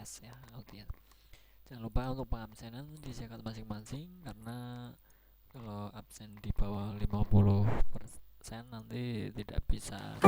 UTS ya, UTS. Jangan lupa untuk pengabsenan disiapkan masing-masing, karena kalau absen di bawah 50% nanti tidak bisa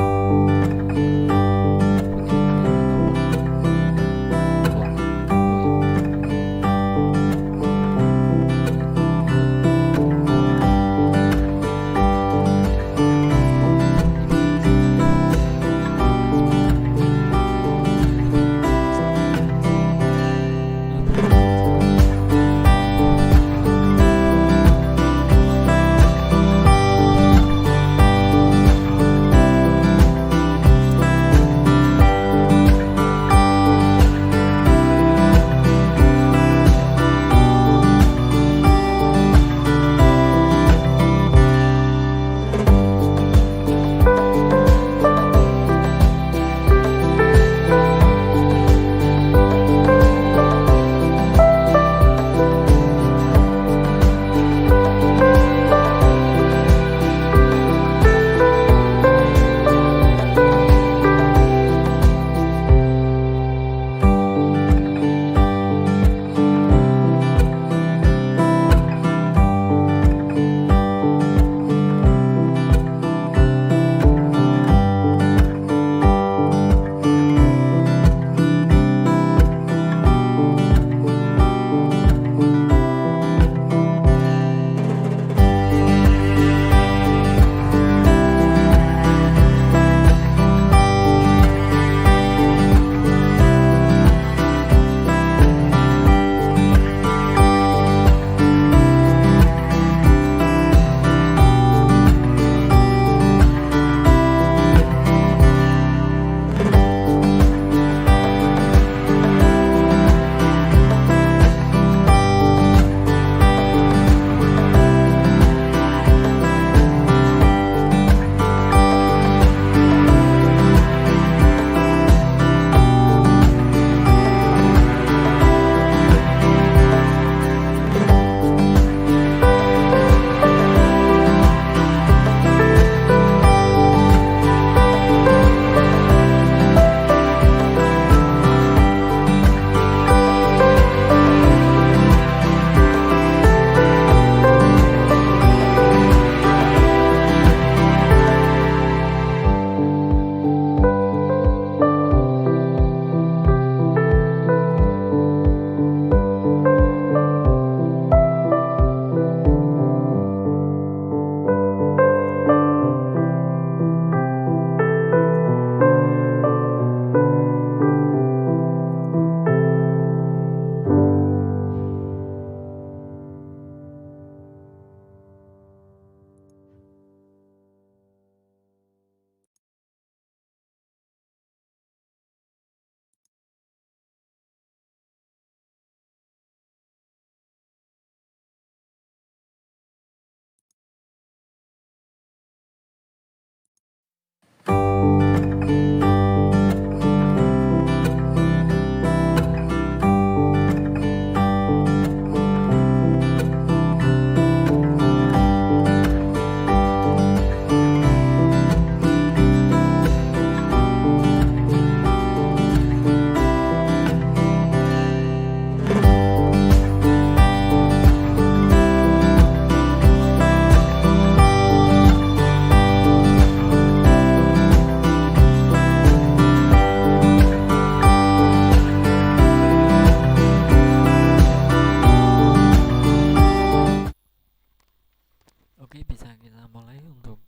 bisa kita mulai untuk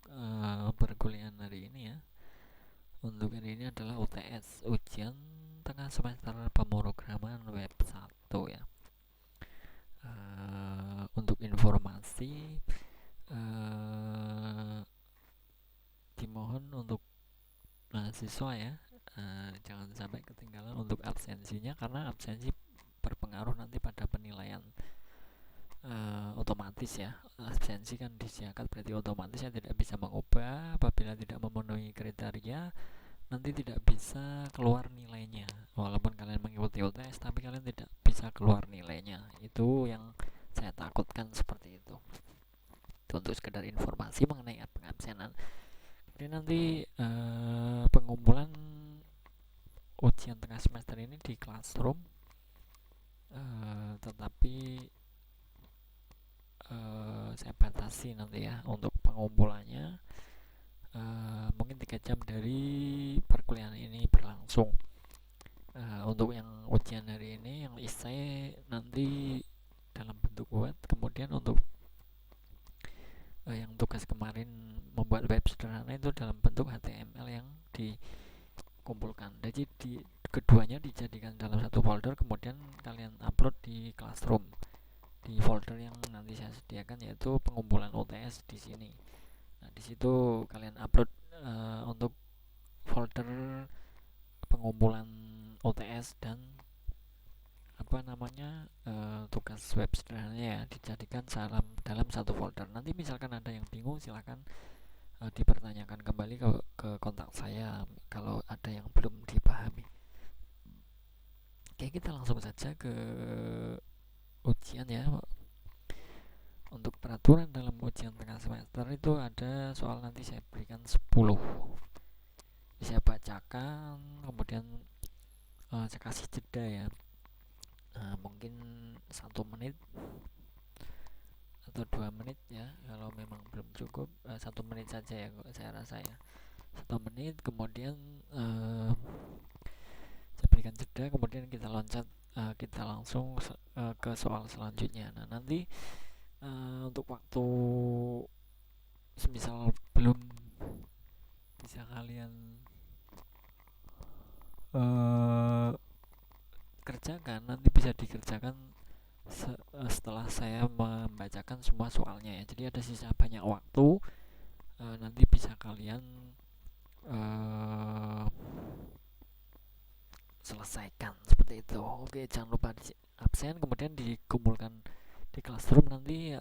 perkuliahan hari ini ya. Untuk hari ini adalah UTS, ujian tengah semester pemrograman web 1 ya. Untuk informasi, dimohon untuk mahasiswa ya, jangan sampai ketinggalan untuk absensinya, karena absensi berpengaruh nanti pada penilaian otomatis ya. Absensi kan disiakat, berarti otomatis ya tidak bisa mengubah. Apabila tidak memenuhi kriteria, nanti tidak bisa keluar nilainya. Walaupun kalian mengikuti UTS, tapi kalian tidak bisa keluar nilainya. Itu yang saya takutkan, seperti itu. Itu untuk sekedar informasi mengenai pengabsenan. Kemudian nanti pengumpulan ujian tengah semester ini di Classroom tetapi saya batasi nanti ya untuk pengumpulannya, mungkin 3 jam dari perkuliahan ini berlangsung. Untuk yang ujian hari ini, yang esai nanti dalam bentuk web, kemudian untuk yang tugas kemarin membuat web sederhana itu dalam bentuk HTML yang dikumpulkan. Jadi keduanya dijadikan dalam satu folder, kemudian kalian upload di Classroom di folder yang nanti saya sediakan, yaitu pengumpulan UTS di sini. Nah, di situ kalian upload untuk folder pengumpulan UTS dan tugas web sederhananya ya, dijadikan dalam satu folder. Nanti misalkan ada yang bingung, silahkan dipertanyakan kembali ke kontak saya kalau ada yang belum dipahami. Oke, kita langsung saja ke ujian ya. Untuk peraturan dalam ujian tengah semester itu ada soal, nanti saya berikan 10. Saya bacakan, kemudian saya kasih jeda ya, mungkin 1 menit atau 2 menit ya, kalau memang belum cukup 1 menit saja ya, saya rasa ya 1 menit. Kemudian saya berikan jeda, kemudian kita loncat, kita langsung ke soal selanjutnya. Nah, nanti untuk waktu semisal belum bisa kalian kerjakan, nanti bisa dikerjakan setelah saya membacakan semua soalnya ya. Jadi ada sisa banyak waktu, nanti bisa kalian selesaikan seperti itu. Oke, jangan lupa di absen, kemudian dikumpulkan di Classroom nanti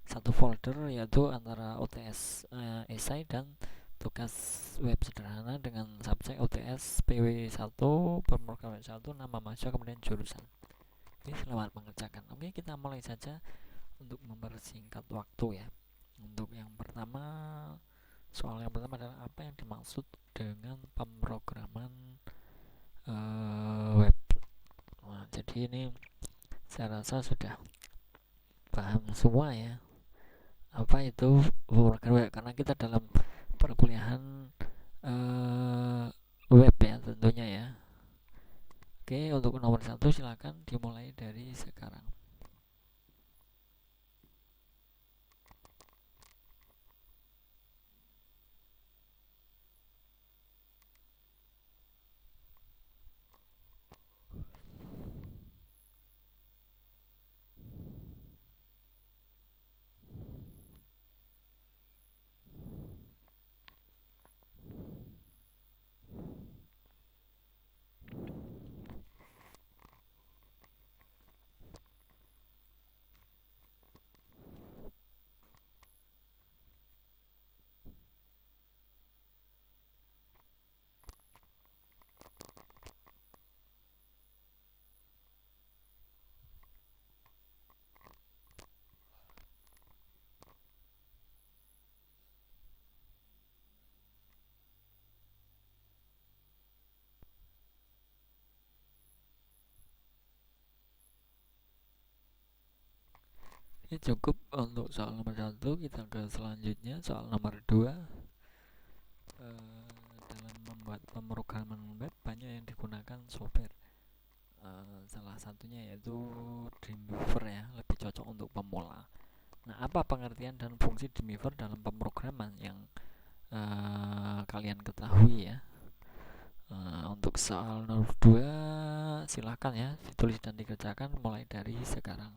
satu folder, yaitu antara UTS esai dan tugas web sederhana dengan subjek UTS PW1, pemrograman 1, nama mahasiswa, kemudian jurusan. Oke, selamat mengerjakan. Oke, kita mulai saja untuk mempersingkat waktu ya. Untuk yang pertama, soal yang pertama adalah apa yang dimaksud dengan pemrograman web. Nah, jadi ini saya rasa sudah paham semua ya apa itu pemrograman web, karena kita dalam perkuliahan web ya tentunya ya. Oke, untuk nomor 1 silakan dimulai dari sekarang. Ini cukup untuk soal nomor 1. Kita ke selanjutnya, soal nomor 2. Dalam membuat pemrograman web banyak yang digunakan software. Salah satunya yaitu Dreamweaver ya, lebih cocok untuk pemula. Nah, apa pengertian dan fungsi Dreamweaver dalam pemrograman yang kalian ketahui ya? Untuk soal nomor 2 silahkan ya ditulis dan dikerjakan mulai dari sekarang.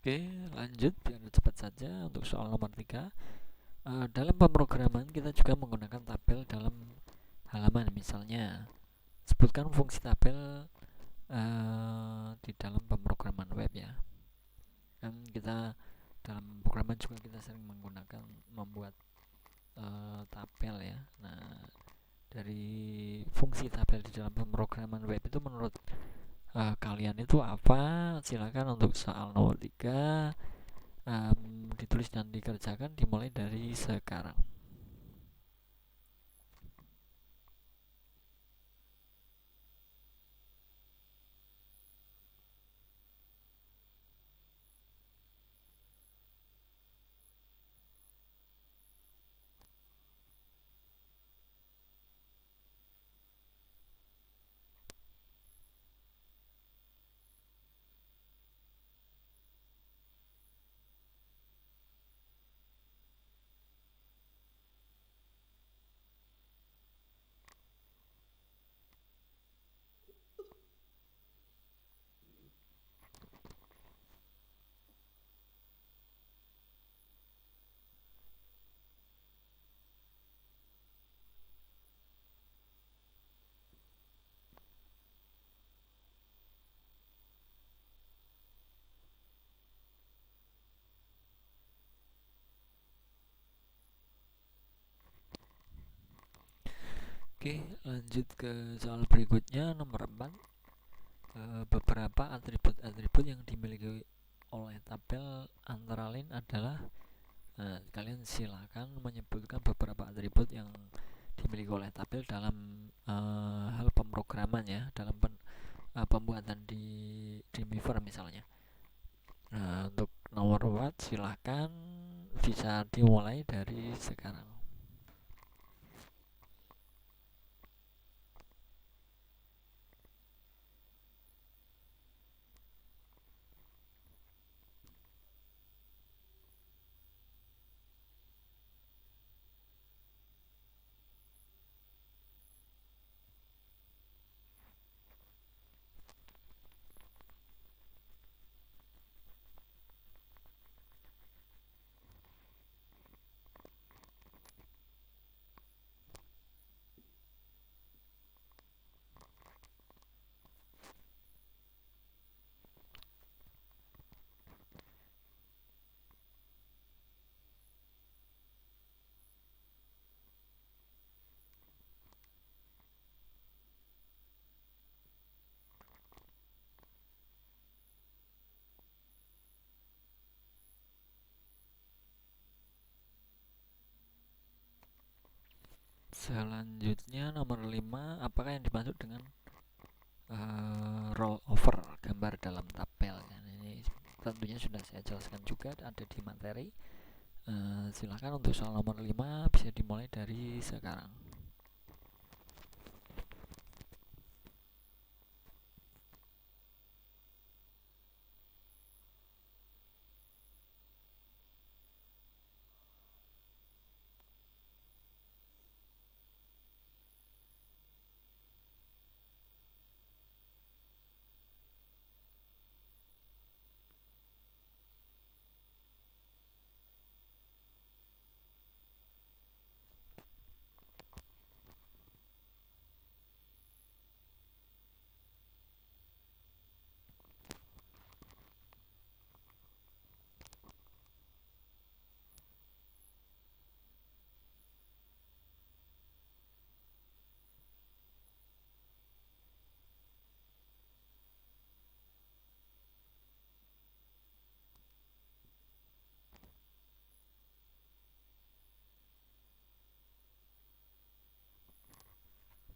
Oke, lanjut biar cepat saja untuk soal nomor 3. Dalam pemrograman kita juga menggunakan tabel dalam halaman. Misalnya, sebutkan fungsi tabel di dalam pemrograman web ya. Kan kita dalam pemrograman juga kita sering menggunakan membuat tabel ya. Nah, dari fungsi tabel di dalam pemrograman web itu menurut kalian itu apa? Silakan untuk soal nomor 3 ditulis dan dikerjakan dimulai dari sekarang. Oke, lanjut ke soal berikutnya nomor 4. Beberapa atribut-atribut yang dimiliki oleh tabel antara lain adalah kalian silakan menyebutkan beberapa atribut yang dimiliki oleh tabel dalam hal pemrograman ya, dalam pembuatan di Dreamweaver misalnya. Nah, untuk nomor 4 silahkan bisa dimulai dari sekarang. Selanjutnya nomor 5, apakah yang dimaksud dengan rollover gambar dalam tabel? Ini tentunya sudah saya jelaskan juga ada di materi. Silahkan untuk soal nomor 5 bisa dimulai dari sekarang.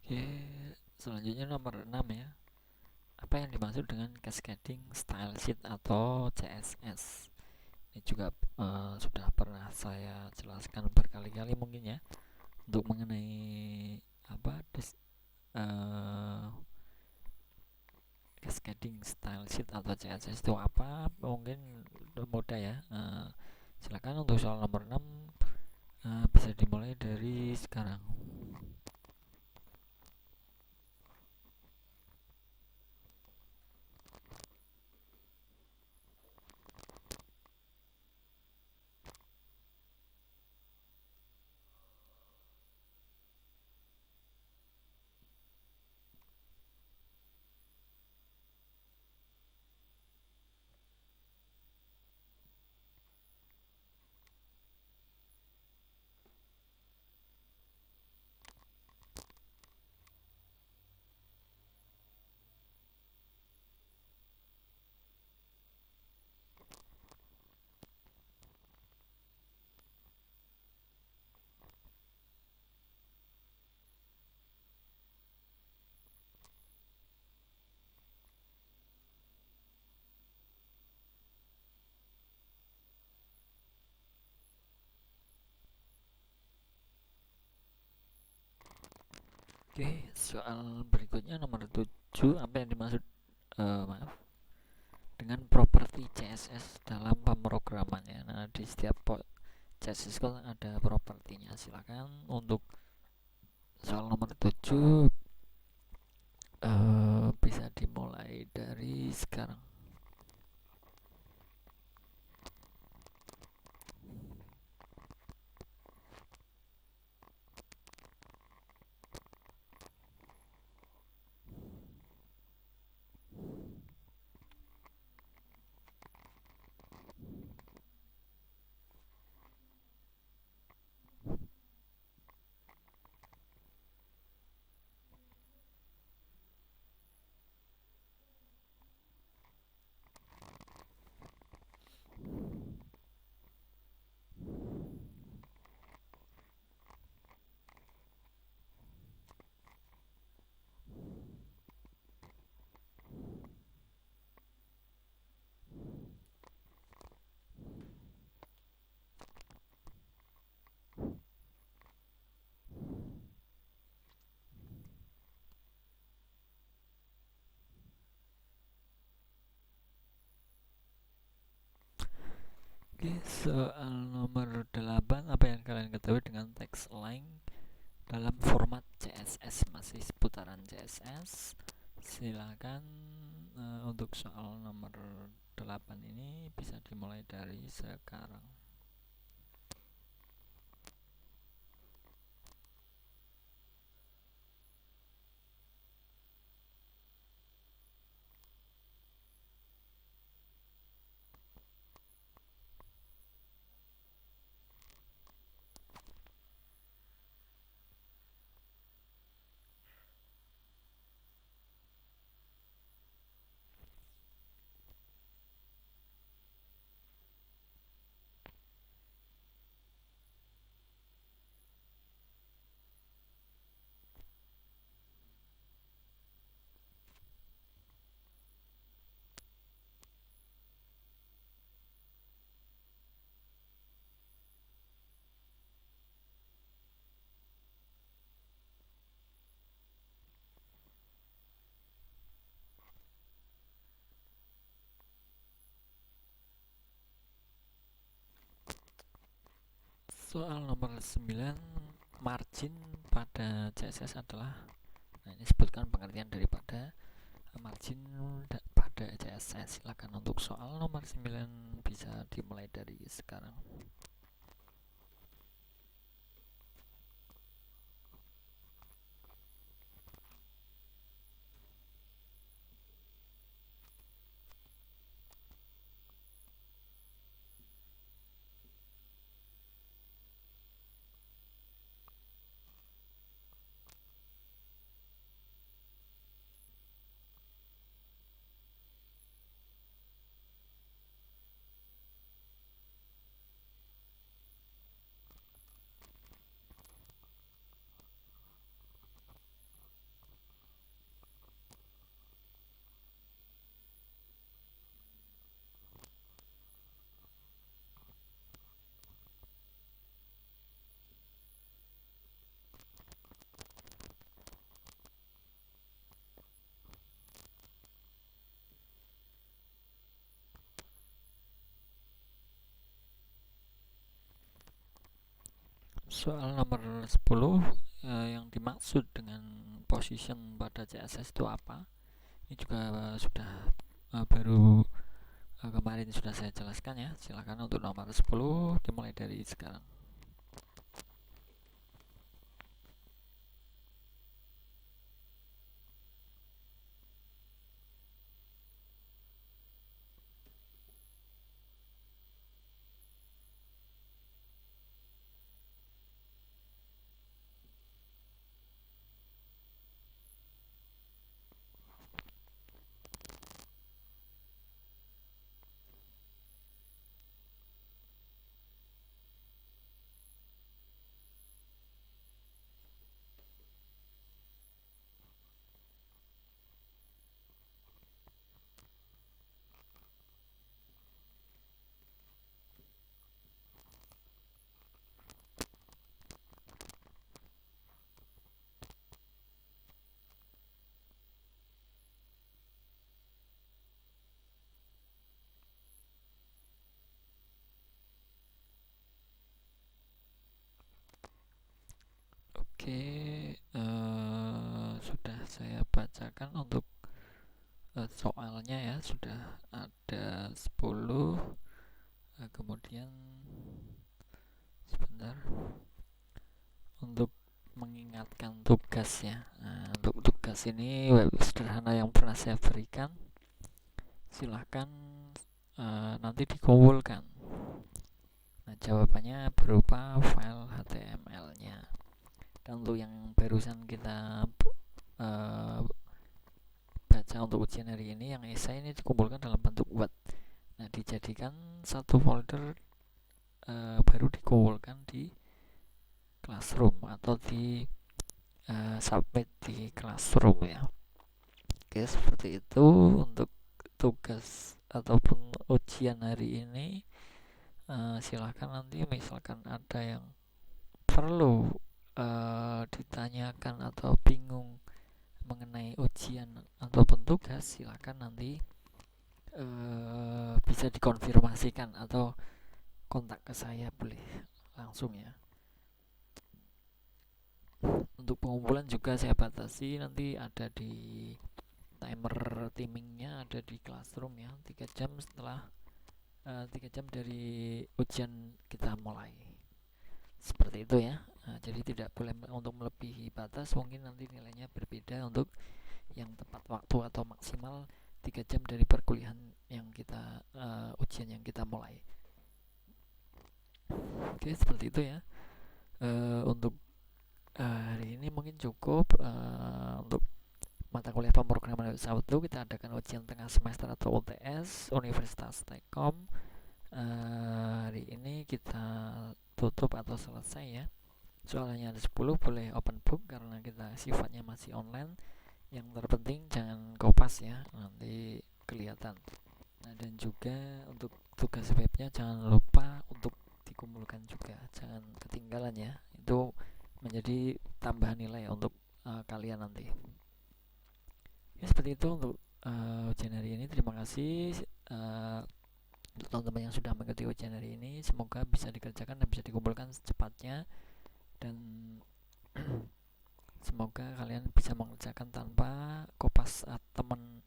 Oke, selanjutnya nomor 6 ya. Apa yang dimaksud dengan cascading style sheet atau CSS? Ini juga sudah pernah saya jelaskan berkali-kali mungkin ya, untuk mengenai apa cascading style sheet atau CSS itu apa, mungkin mudah ya. Silakan untuk soal nomor 6 bisa dimulai dari sekarang. Oke, soal berikutnya nomor 7, apa yang dimaksud maaf dengan properti CSS dalam pemrogramannya. Nah, di setiap CSS kan ada propertinya. Silakan untuk soal nomor 7 bisa dimulai dari sekarang. Oke, soal nomor 8, apa yang kalian ketahui dengan text align dalam format CSS? Masih seputaran CSS. Silakan untuk soal nomor 8 ini bisa dimulai dari sekarang. Soal nomor 9, margin pada CSS adalah, nah ini sebutkan pengertian daripada margin pada CSS. Silakan untuk soal nomor 9 bisa dimulai dari sekarang. Soal nomor 10, yang dimaksud dengan position pada CSS itu apa? Ini juga sudah baru kemarin sudah saya jelaskan ya. Silakan untuk nomor 10 dimulai dari sekarang. Oke, sudah saya bacakan untuk soalnya ya, sudah ada 10. Kemudian sebentar, untuk mengingatkan tugas ya. Nah, untuk tugas ini sederhana yang pernah saya berikan, silahkan nanti dikumpulkan. Nah, jawabannya berupa file HTML-nya. Dan untuk yang barusan kita baca untuk ujian hari ini, yang esai ini dikumpulkan dalam bentuk Word. Nah, dijadikan satu folder, baru dikumpulkan di Classroom atau di submit di Classroom ya. Oke, seperti itu untuk tugas ataupun ujian hari ini. Silahkan nanti misalkan ada yang perlu ditanyakan atau bingung mengenai ujian ataupun tugas, silahkan nanti bisa dikonfirmasikan atau kontak ke saya, boleh langsung ya. Untuk pengumpulan juga saya batasi, nanti ada di timer timingnya, ada di Classroom ya, 3 jam setelah 3 jam dari ujian kita mulai, seperti itu ya. Jadi tidak boleh untuk melebihi batas, mungkin nanti nilainya berbeda untuk yang tepat waktu atau maksimal 3 jam dari perkuliahan yang kita ujian yang kita mulai. Oke, seperti itu ya. Untuk hari ini mungkin cukup. Untuk mata kuliah pemrograman web 1 kita adakan ujian tengah semester atau UTS Universitas Telkom. Hari ini kita tutup atau selesai ya. Soalnya ada 10, boleh open book karena kita sifatnya masih online. Yang terpenting jangan kopas ya, nanti kelihatan. Nah, dan juga untuk tugas webnya jangan lupa untuk dikumpulkan juga, jangan ketinggalan ya. Itu menjadi tambahan nilai untuk kalian nanti. Ya, seperti itu untuk ujian hari ini. Terima kasih untuk teman-teman yang sudah mengikuti ujian hari ini. Semoga bisa dikerjakan dan bisa dikumpulkan secepatnya, dan semoga kalian bisa mengerjakan tanpa kopas teman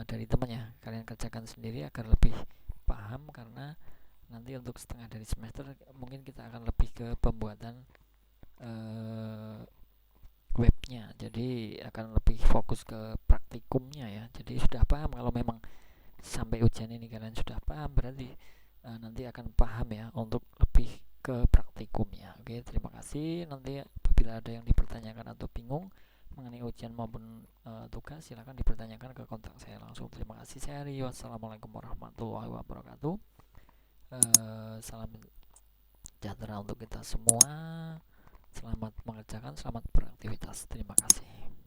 dari temannya. Kalian kerjakan sendiri agar lebih paham, karena nanti untuk setengah dari semester mungkin kita akan lebih ke pembuatan webnya, jadi akan lebih fokus ke praktikumnya ya. Jadi sudah paham, kalau memang sampai ujian ini kalian sudah paham, berarti nanti akan paham ya untuk lebih ke praktikumnya. Oke, terima kasih. Nanti apabila ada yang dipertanyakan atau bingung mengenai ujian maupun tugas, silahkan dipertanyakan ke kontak saya langsung. Terima kasih, saya Rio. Wassalamualaikum warahmatullahi wabarakatuh. Salam sejahtera untuk kita semua. Selamat mengerjakan, selamat beraktivitas. Terima kasih.